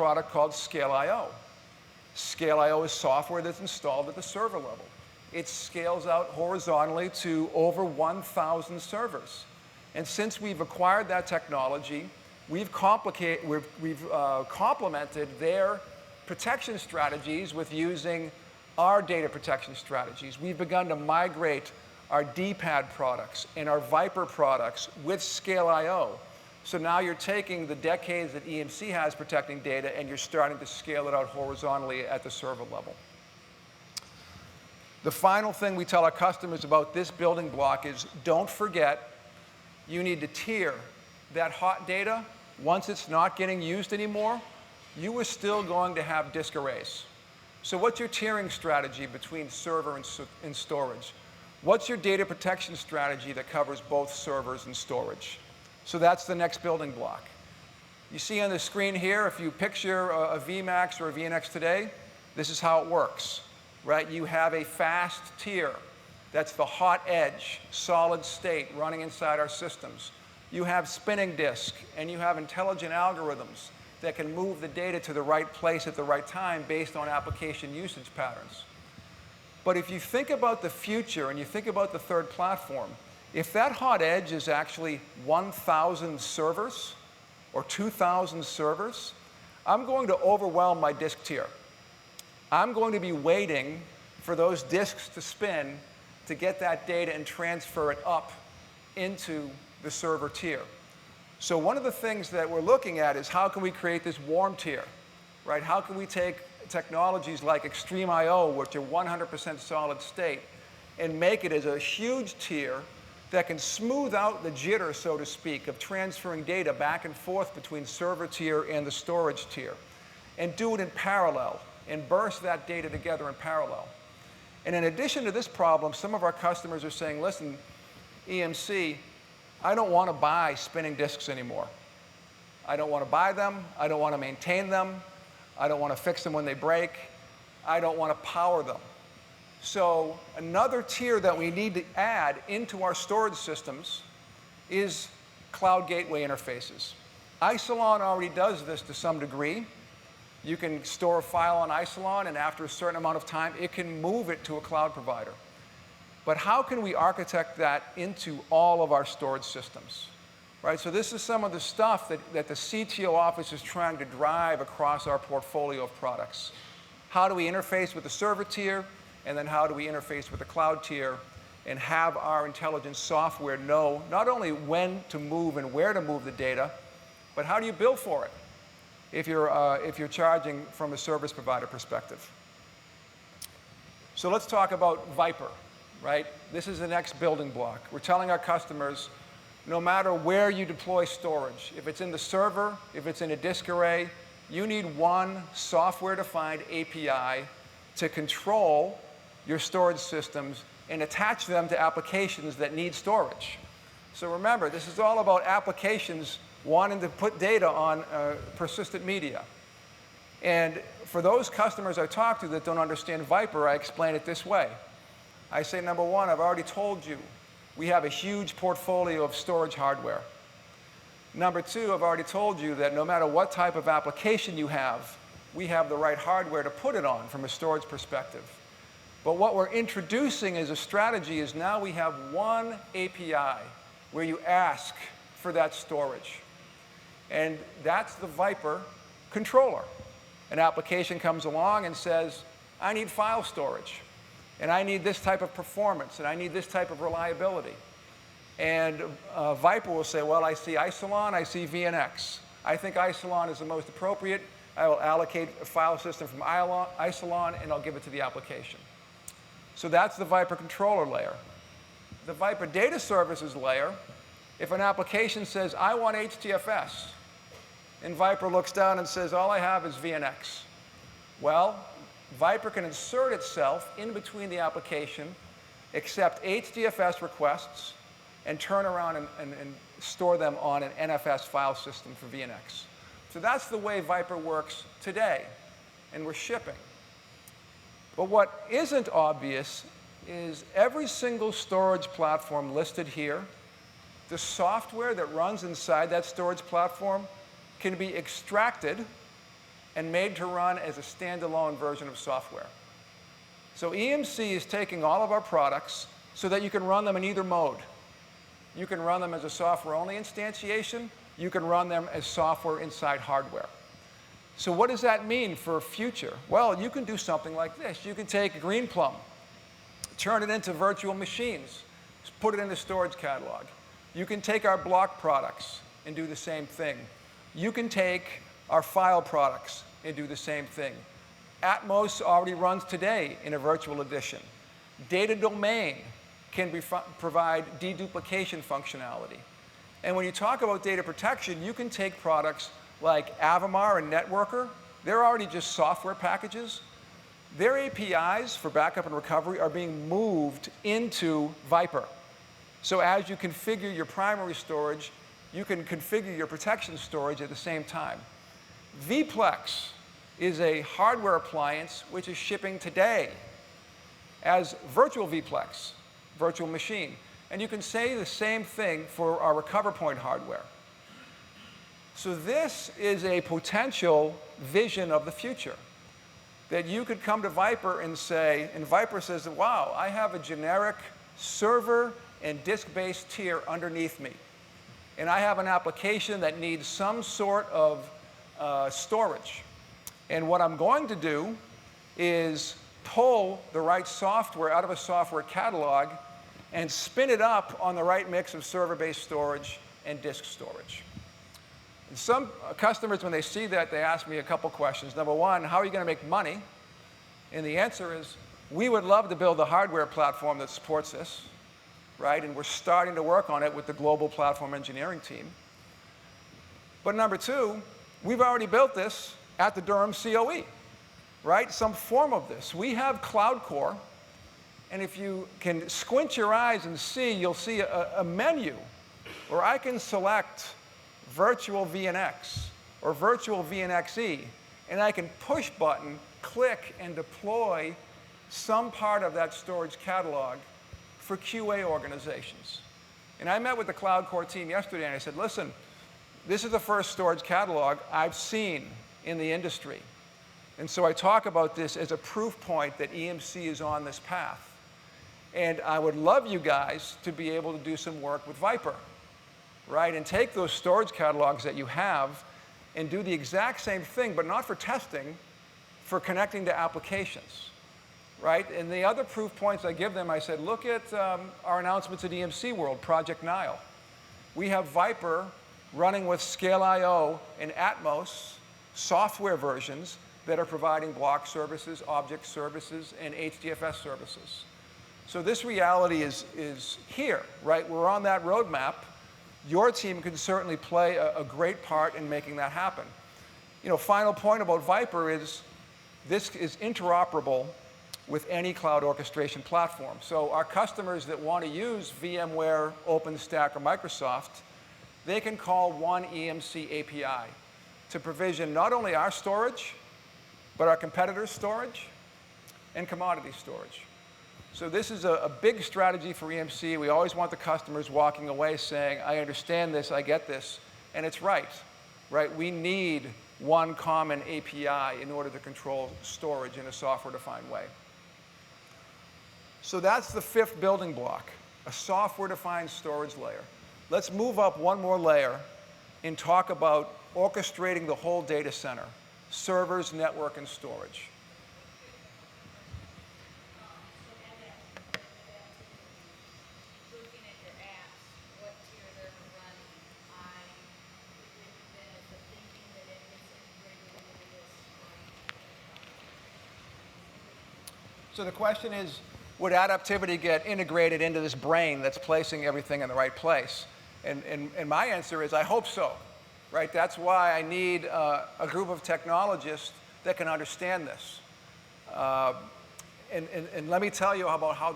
product called Scale.io. Scale.io is software that's installed at the server level. It scales out horizontally to over 1,000 servers. And since we've acquired that technology, we've complemented their protection strategies with using our data protection strategies. We've begun to migrate our DPAD products and our Viper products with Scale.io. So now you're taking the decades that EMC has protecting data and you're starting to scale it out horizontally at the server level. The final thing we tell our customers about this building block is don't forget you need to tier that hot data. Once it's not getting used anymore, you are still going to have disk arrays. So what's your tiering strategy between server and storage? What's your data protection strategy that covers both servers and storage? So that's the next building block. You see on the screen here, if you picture a VMAX or a VNX today, this is how it works, right? You have a fast tier. That's the hot edge, solid state running inside our systems. You have spinning disk, and you have intelligent algorithms that can move the data to the right place at the right time based on application usage patterns. But if you think about the future and you think about the third platform, if that hot edge is actually 1,000 servers or 2,000 servers, I'm going to overwhelm my disk tier. I'm going to be waiting for those disks to spin to get that data and transfer it up into the server tier. So one of the things that we're looking at is how can we create this warm tier, right? How can we take technologies like Extreme I/O, which are 100% solid state, and make it as a huge tier that can smooth out the jitter, so to speak, of transferring data back and forth between server tier and the storage tier, and do it in parallel, and burst that data together in parallel. And in addition to this problem, some of our customers are saying, listen, EMC, I don't want to buy spinning disks anymore. I don't want to buy them. I don't want to maintain them. I don't want to fix them when they break. I don't want to power them. So another tier that we need to add into our storage systems is cloud gateway interfaces. Isilon already does this to some degree. You can store a file on Isilon, and after a certain amount of time, it can move it to a cloud provider. But how can we architect that into all of our storage systems? Right? So this is some of the stuff that the CTO office is trying to drive across our portfolio of products. How do we interface with the server tier? And then how do we interface with the cloud tier and have our intelligence software know not only when to move and where to move the data, but how do you bill for it if you're charging from a service provider perspective? So let's talk about Viper, right? This is the next building block. We're telling our customers, no matter where you deploy storage, if it's in the server, if it's in a disk array, you need one software-defined API to control your storage systems and attach them to applications that need storage. So remember, this is all about applications wanting to put data on persistent media. And for those customers I talk to that don't understand Viper, I explain it this way. I say, number one, I've already told you, we have a huge portfolio of storage hardware. Number two, I've already told you that no matter what type of application you have, we have the right hardware to put it on from a storage perspective. But what we're introducing as a strategy is now we have one API where you ask for that storage. And that's the Viper controller. An application comes along and says, I need file storage, and I need this type of performance, and I need this type of reliability. And Viper will say, well, I see Isilon, I see VNX. I think Isilon is the most appropriate. I will allocate a file system from Isilon, and I'll give it to the application. So that's the Viper controller layer. The Viper data services layer, if an application says, I want HDFS, and Viper looks down and says, all I have is VNX. Well, Viper can insert itself in between the application, accept HDFS requests, and turn around and store them on an NFS file system for VNX. So that's the way Viper works today, and we're shipping. But what isn't obvious is every single storage platform listed here, the software that runs inside that storage platform can be extracted and made to run as a standalone version of software. So EMC is taking all of our products so that you can run them in either mode. You can run them as a software-only instantiation. You can run them as software inside hardware. So what does that mean for future? Well, you can do something like this. You can take Greenplum, turn it into virtual machines, put it in the storage catalog. You can take our block products and do the same thing. You can take our file products and do the same thing. Atmos already runs today in a virtual edition. Data Domain can provide deduplication functionality. And when you talk about data protection, you can take products like Avamar and Networker. They're already just software packages. Their APIs for backup and recovery are being moved into Viper. So as you configure your primary storage, you can configure your protection storage at the same time. vPlex is a hardware appliance which is shipping today as virtual vPlex, virtual machine. And you can say the same thing for our recover point hardware. So this is a potential vision of the future, that you could come to Viper and say, and Viper says, wow, I have a generic server and disk-based tier underneath me. And I have an application that needs some sort of storage. And what I'm going to do is pull the right software out of a software catalog and spin it up on the right mix of server-based storage and disk storage. And some customers, when they see that, they ask me a couple questions. Number one, how are you going to make money? And the answer is, we would love to build a hardware platform that supports this, right? And we're starting to work on it with the global platform engineering team. But number two, we've already built this at the Durham COE, right? Some form of this. We have Cloud Core, and if you can squint your eyes and see, you'll see a menu where I can select virtual VNX or virtual VNXE, and I can push button, click, and deploy some part of that storage catalog for QA organizations. And I met with the Cloud Core team yesterday, and I said, listen, this is the first storage catalog I've seen in the industry. And so I talk about this as a proof point that EMC is on this path. And I would love you guys to be able to do some work with Viper, right? And take those storage catalogs that you have and do the exact same thing, but not for testing, for connecting to applications, right? And the other proof points I give them, I said, look at our announcements at EMC World, Project Nile. We have Viper running with Scale.io and Atmos software versions that are providing block services, object services, and HDFS services. So this reality is here, right? We're on that roadmap. Your team can certainly play a great part in making that happen. You know, final point about Viper is this is interoperable with any cloud orchestration platform. So our customers that want to use VMware, OpenStack, or Microsoft, they can call one EMC API to provision not only our storage, but our competitors' storage and commodity storage. So this is a big strategy for EMC. We always want the customers walking away saying, I understand this, I get this, and it's right? We need one common API in order to control storage in a software-defined way. So that's the fifth building block, a software-defined storage layer. Let's move up one more layer and talk about orchestrating the whole data center, servers, network, and storage. So the question is, would adaptivity get integrated into this brain that's placing everything in the right place? And my answer is, I hope so, right? That's why I need a group of technologists that can understand this. And let me tell you about how